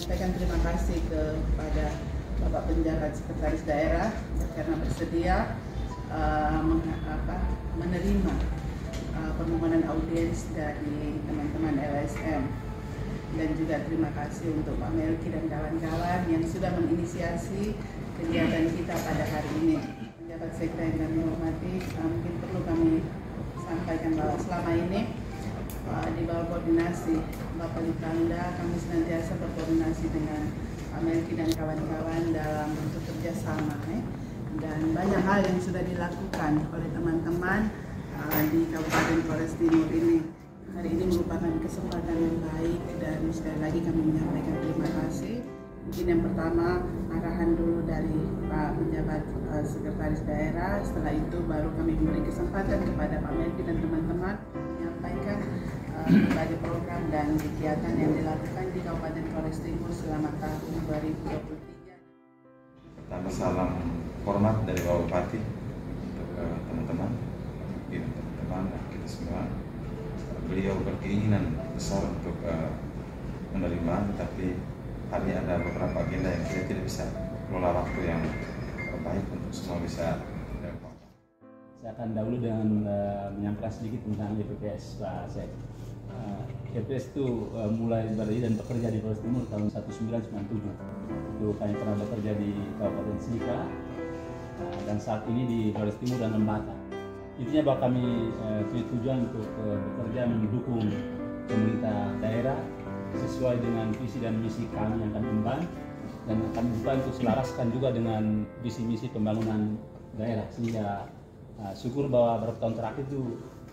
menyampaikan terima kasih kepada Bapak Penjabat Sekretaris Daerah karena bersedia menerima permohonan audiens dari teman-teman LSM. Dan juga terima kasih untuk Pak Melki dan kawan-kawan yang sudah menginisiasi kegiatan kita pada hari ini. Penjabat Sekda yang kami hormati, mungkin perlu kami sampaikan bahwa selama ini di bawah koordinasi Bapak Litbangda, kami senantiasa berkoordinasi dengan Pak Melki dan kawan-kawan dalam bentuk kerjasama. Dan banyak hal yang sudah dilakukan oleh teman-teman di Kabupaten Flores Timur ini. Hari ini merupakan kesempatan yang baik dan sekali lagi kami menyampaikan terima kasih. Mungkin yang pertama arahan dulu dari Pak Penjabat Sekretaris Daerah, setelah itu baru kami memberi kesempatan kepada Pak Melki dan teman-teman menyampaikan berbagai program dan kegiatan yang dilakukan di Kabupaten Flores Timur selama tahun 2023. Pertama, salam hormat dari Bapak Bupati untuk teman-teman, dan kita semua. Beliau berkeinginan besar untuk menerima, tetapi hari ada beberapa agenda yang kita tidak bisa kelola waktu yang baik untuk semua bisa. Saya akan dahulu dengan menyampaikan sedikit tentang YPPS, Pak Sek. YPPS itu mulai berdiri dan bekerja di Flores Timur tahun 1997. Itu kami pernah bekerja di Kabupaten Sika dan saat ini di Flores Timur dan Lembata. Intinya bahwa kami punya tujuan untuk bekerja mendukung pemerintah daerah sesuai dengan visi dan misi kami yang kami emban, dan kami bukan untuk selaraskan juga dengan visi misi pembangunan daerah, sehingga syukur bahwa beberapa tahun terakhir itu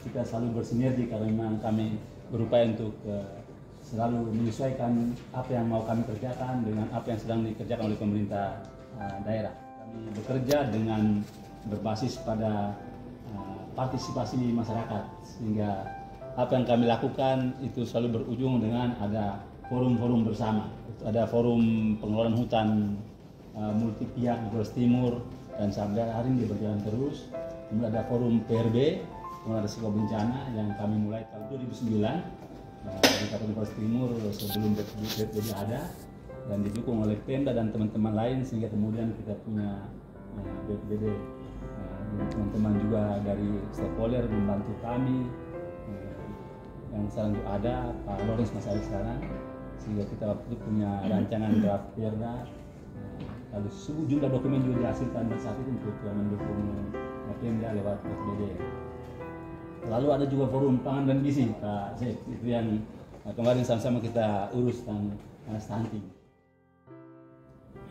kita selalu bersinergi karena memang kami berupaya untuk selalu menyesuaikan apa yang mau kami kerjakan dengan apa yang sedang dikerjakan oleh pemerintah daerah. Kami bekerja dengan berbasis pada partisipasi masyarakat, sehingga apa yang kami lakukan itu selalu berujung dengan ada forum-forum bersama. Ada forum pengelolaan hutan multi pihak di Flores Timur dan sampai hari ini berjalan terus. Kemudian ada forum PRB, kemudian ada risiko bencana yang kami mulai tahun 2009 di Kabupaten Flores Timur sebelum BPBD ada, dan didukung oleh Pemda dan teman-teman lain, sehingga kemudian kita punya BPBD. Teman-teman juga dari stakeholder membantu kami, yang sekarang juga ada Pak Lawrence Masari sekarang, sehingga kita waktu itu punya rancangan draft perda, lalu sejumlah dokumen juga dihasilkan dan saat itu untuk mendukung Pemda lewat BPBD. Lalu ada juga forum pangan dan gizi, Pak Zek, itu yang kemarin sama-sama kita urus tentang stunting.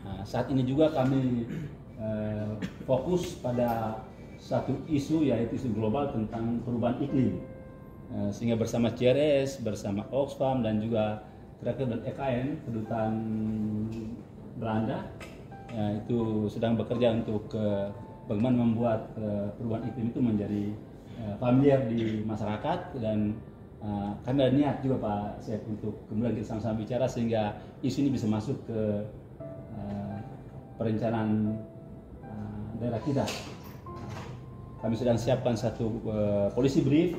Nah, saat ini juga kami fokus pada satu isu, yaitu isu global tentang perubahan iklim, sehingga bersama CRS, bersama Oxfam dan juga terakhir dan EKN, kedutaan Belanda, itu sedang bekerja untuk bagaimana membuat perubahan iklim itu menjadi familiar di masyarakat, dan kami ada niat juga Pak Sek untuk kemudian kita sama-sama bicara sehingga isu ini bisa masuk ke perencanaan daerah kita. Kami sedang siapkan satu policy brief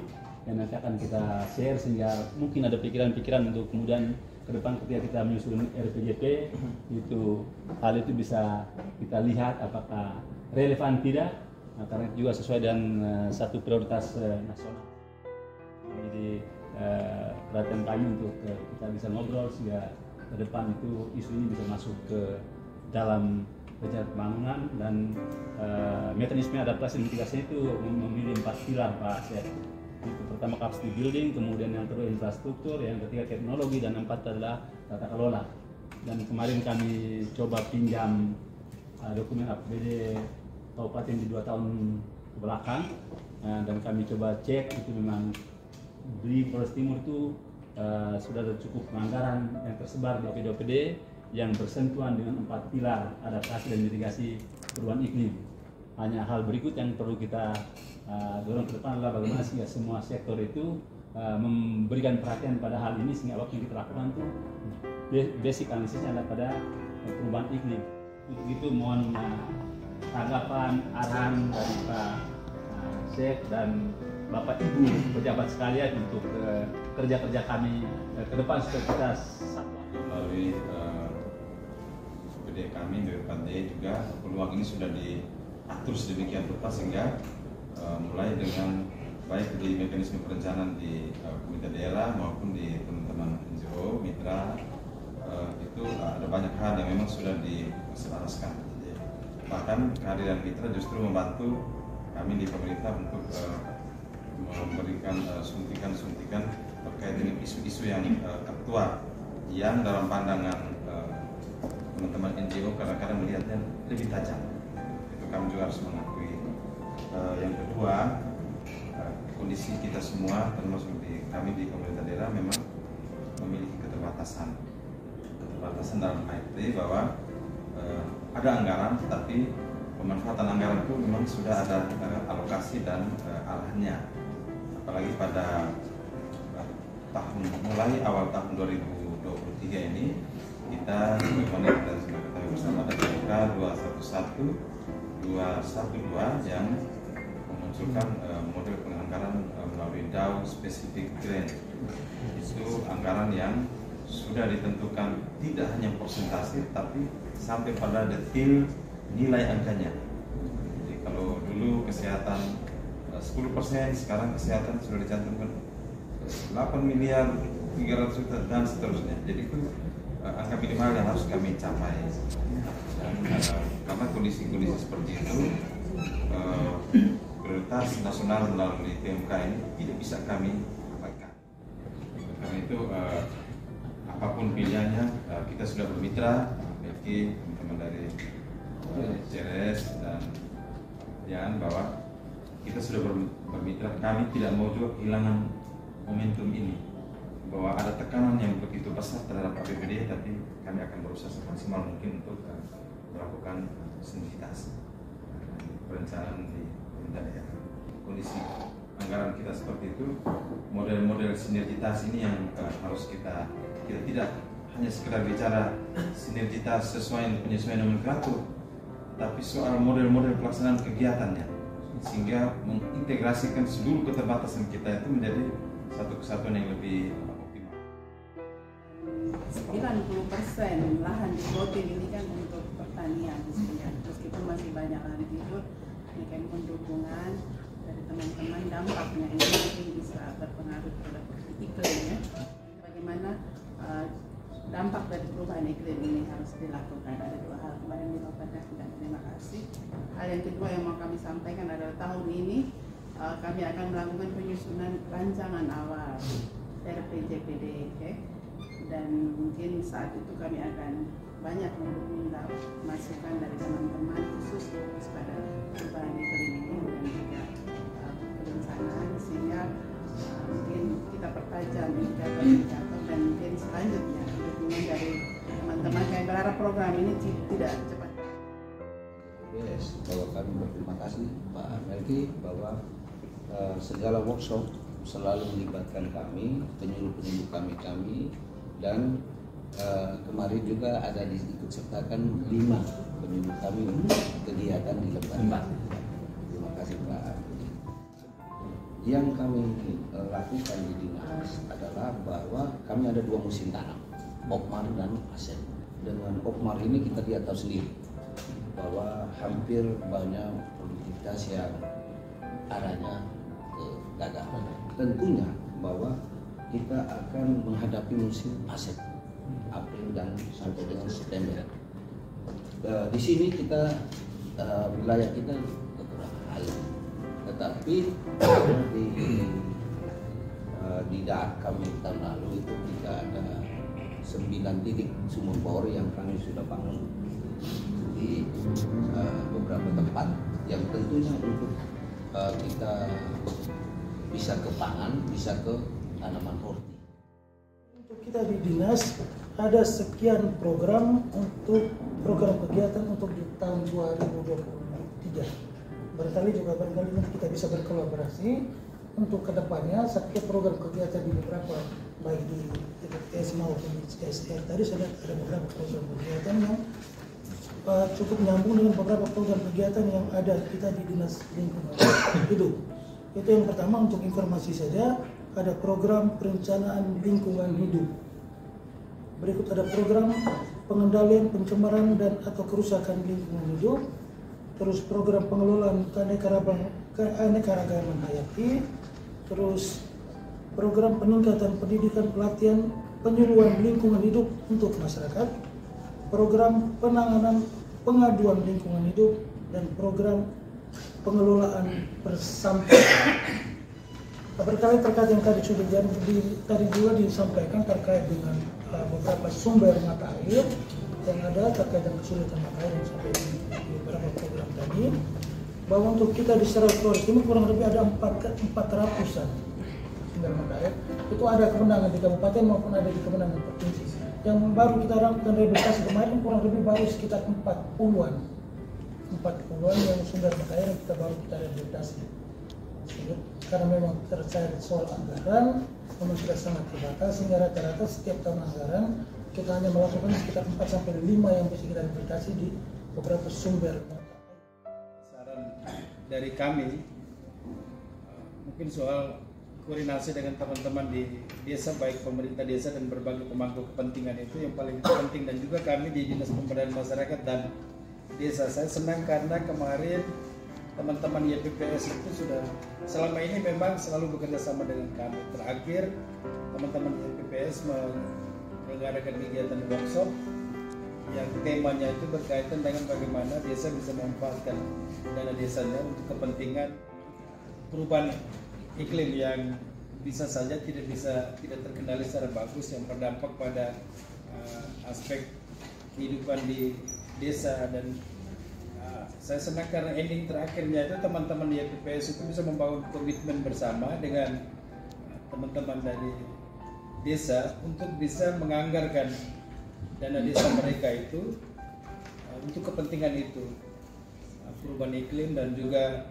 yang nanti akan kita share, sehingga mungkin ada pikiran-pikiran untuk kemudian ke depan ketika kita menyusun RPJP itu hal itu bisa kita lihat apakah relevan tidak, karena itu juga sesuai dengan satu prioritas nasional. Jadi perhatian kami untuk kita bisa ngobrol sehingga ke depan itu isu ini bisa masuk ke dalam rencana pembangunan, dan mekanisme adaptasi mitigasi itu memilih 4 pilar Pak Sek. Itu pertama capacity building, kemudian yang kedua infrastruktur, yang ketiga teknologi, dan 4 adalah tata kelola. Dan kemarin kami coba pinjam dokumen APBD Kabupaten di 2 tahun ke belakang, dan kami coba cek itu memang di Flores Timur itu sudah ada cukup anggaran yang tersebar di OPD yang bersentuhan dengan 4 pilar adaptasi dan mitigasi perubahan iklim. Hanya hal berikut yang perlu kita dorong ke depan adalah bagaimana sehingga semua sektor itu memberikan perhatian pada hal ini, sehingga waktu yang kita lakukan itu basic analisisnya adalah pada perubahan iklim. Untuk itu mohon tanggapan, arahan dari Pak Sek dan Bapak Ibu pejabat sekalian untuk kerja-kerja kami ke depan supaya kita melalui BPD kami, BPD juga peluang ini sudah diatur sedemikian rupa sehingga mulai dengan baik di mekanisme perencanaan di pemerintah daerah maupun di teman-teman NGO, mitra, itu ada banyak hal yang memang sudah diselaraskan. Bahkan kehadiran mitra justru membantu kami di pemerintah untuk memberikan suntikan-suntikan terkait dengan isu-isu yang aktual yang dalam pandangan teman-teman NGO kadang-kadang melihatnya lebih tajam. Itu kami juga harus mengakui. Yang kedua, kondisi kita semua termasuk kami di pemerintah daerah memang memiliki keterbatasan dalam arti bahwa ada anggaran, tapi pemanfaatan anggaran itu memang sudah ada alokasi dan arahnya. Apalagi pada mulai awal tahun 2023 ini kita ketahui bersama ada PK 212 yang memunculkan model penganggaran melalui DAO Specific Grant. Itu anggaran yang sudah ditentukan tidak hanya persentase tapi sampai pada detail nilai angkanya. Jadi kalau dulu kesehatan 10%, sekarang kesehatan sudah dicantumkan 8 miliar 300 juta dan seterusnya. Jadi itu angka minimal yang harus kami capai. Dan karena kondisi-kondisi seperti itu, prioritas nasional melalui PMK ini tidak bisa kami abaikan. Karena itu apapun pilihannya, kita sudah bermitra, memiliki teman-teman dari CRS dan bahwa kita sudah bermitra. Kami tidak mau juga kehilangan momentum ini, bahwa ada tekanan yang begitu besar terhadap APBD, tapi kami akan berusaha semaksimal mungkin untuk melakukan sinergitas perencanaan di pemerintah daerah. Kondisi anggaran kita seperti itu, model-model sinergitas ini yang harus kita tidak hanya sekedar bicara sinergitas penyesuaian nomenklatur, tapi soal model-model pelaksanaan kegiatannya, sehingga mengintegrasikan seluruh keterbatasan kita itu menjadi satu kesatuan yang lebih optimal. 90% lahan di Protein ini kan untuk pertanian, meskipun masih banyak lahan hidup, ini kan dukungan dari teman-teman, dampaknya ini mungkin bisa berpengaruh terhadap iklimnya. Bagaimana dampak dari perubahan iklim ini harus dilakukan? Ada dua hal kemarin dilakukan dan terima kasih. Hal yang kedua yang mau kami sampaikan adalah tahun ini kami akan melakukan penyusunan rancangan awal RPJPD, dan mungkin saat itu kami akan banyak meminta masukan dari teman-teman khusus pada perubahan iklim ini dan juga perencanaan, sehingga mungkin kita pertajam indikator dan mungkin selanjutnya dukungan dari teman-teman. Kami berharap program ini tidak cepat. Yes, bahwa kami berterima kasih Pak Melki bahwa segala workshop selalu melibatkan kami, penyuluh-penyuluh kami dan kemarin juga ada diikut sertakan 5 penyuluh kami kegiatan di Lembah. Terima kasih Pak. Yang kami lakukan di dinas adalah bahwa kami ada 2 musim tanam, Okmar dan Aset. Dengan Okmar ini kita lihat tahu sendiri bahwa hampir banyak produktivitas yang arahnya ke gagal. Tentunya bahwa kita akan menghadapi musim Aset April dan sampai dengan September. Di sini kita wilayah kita kekurangan air, tetapi di daerah kami tahun lalu itu kita ada 9 titik sumur bor yang kami sudah bangun di beberapa tempat yang tentunya untuk kita bisa ke pangan, bisa ke tanaman horti. Untuk kita di dinas ada sekian program kegiatan untuk di tahun 2023. Barangkali nanti kita bisa berkolaborasi untuk kedepannya setiap program kegiatan di beberapa baik di TPS maupun di CSR. Tadi saya lihat ada beberapa program kegiatan yang cukup nyambung dengan beberapa program kegiatan yang ada kita di Dinas Lingkungan Hidup. Itu yang pertama, untuk informasi saja, ada program perencanaan lingkungan hidup. Berikut ada program pengendalian pencemaran dan atau kerusakan lingkungan hidup, terus program pengelolaan keanekaragaman hayati, terus program peningkatan pendidikan pelatihan penyuluhan lingkungan hidup untuk masyarakat, program penanganan pengaduan lingkungan hidup, dan program pengelolaan bersampah. Berkait terkait yang tadi sudah tadi juga disampaikan terkait dengan beberapa sumber mata air yang ada terkait dengan kesulitan mata air yang sampai di beberapa program tadi, bahwa untuk kita di Seral Flores ini kurang lebih ada 400-an sumber mata air. Itu ada kemenangan di kabupaten maupun ada di kemenangan provinsi. Yang baru kita lakukan rehabilitasi kemarin kurang lebih baru sekitar 40-an yang sumber mata air yang kita rehabilitasi. Karena memang terkait soal anggaran memang sudah sangat terbatas, sehingga rata-rata setiap tahun anggaran kita hanya melakukan sekitar 4-5 yang bisa kita rehabilitasi di beberapa sumber mata air. Saran dari kami mungkin soal koordinasi dengan teman-teman di desa, baik pemerintah desa dan berbagai pemangku kepentingan, itu yang paling penting. Dan juga kami di Dinas Pemberdayaan Masyarakat dan Desa, saya senang karena kemarin teman-teman YPPS itu sudah selama ini memang selalu bekerja sama dengan kami. Terakhir teman-teman YPPS menyelenggarakan kegiatan workshop yang temanya itu berkaitan dengan bagaimana desa bisa memanfaatkan dana desanya untuk kepentingan perubahan iklim yang bisa saja tidak terkendali secara bagus, yang berdampak pada aspek kehidupan di desa. Dan saya senang karena ending terakhirnya itu teman-teman di YPPS itu bisa membangun komitmen bersama dengan teman-teman dari desa untuk bisa menganggarkan dana desa mereka itu untuk kepentingan itu, perubahan iklim dan juga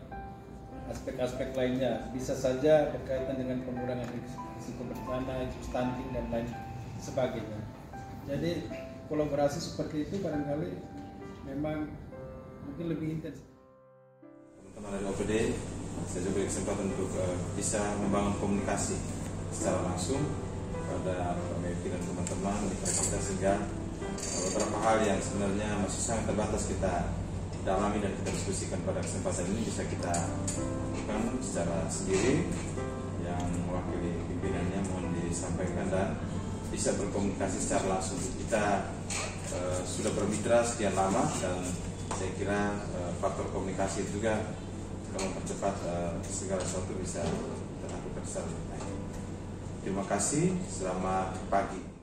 aspek-aspek lainnya, bisa saja berkaitan dengan pengurangan risiko bencana, stunting dan lain sebagainya. Jadi kolaborasi seperti itu barangkali memang mungkin lebih intens. Teman-teman dari OPD, saya juga kesempatan untuk bisa membangun komunikasi secara langsung pada pemimpin dan teman-teman di kita, sehingga beberapa hal yang sebenarnya masih sangat terbatas kita dalami dan kita diskusikan pada kesempatan ini bisa kita lakukan secara sendiri. Yang mewakili pimpinannya mohon disampaikan dan bisa berkomunikasi secara langsung. Kita sudah bermitra sekian lama dan saya kira faktor komunikasi itu juga akan mempercepat segala sesuatu bisa terlakukan secara baik. Terima kasih, selamat pagi.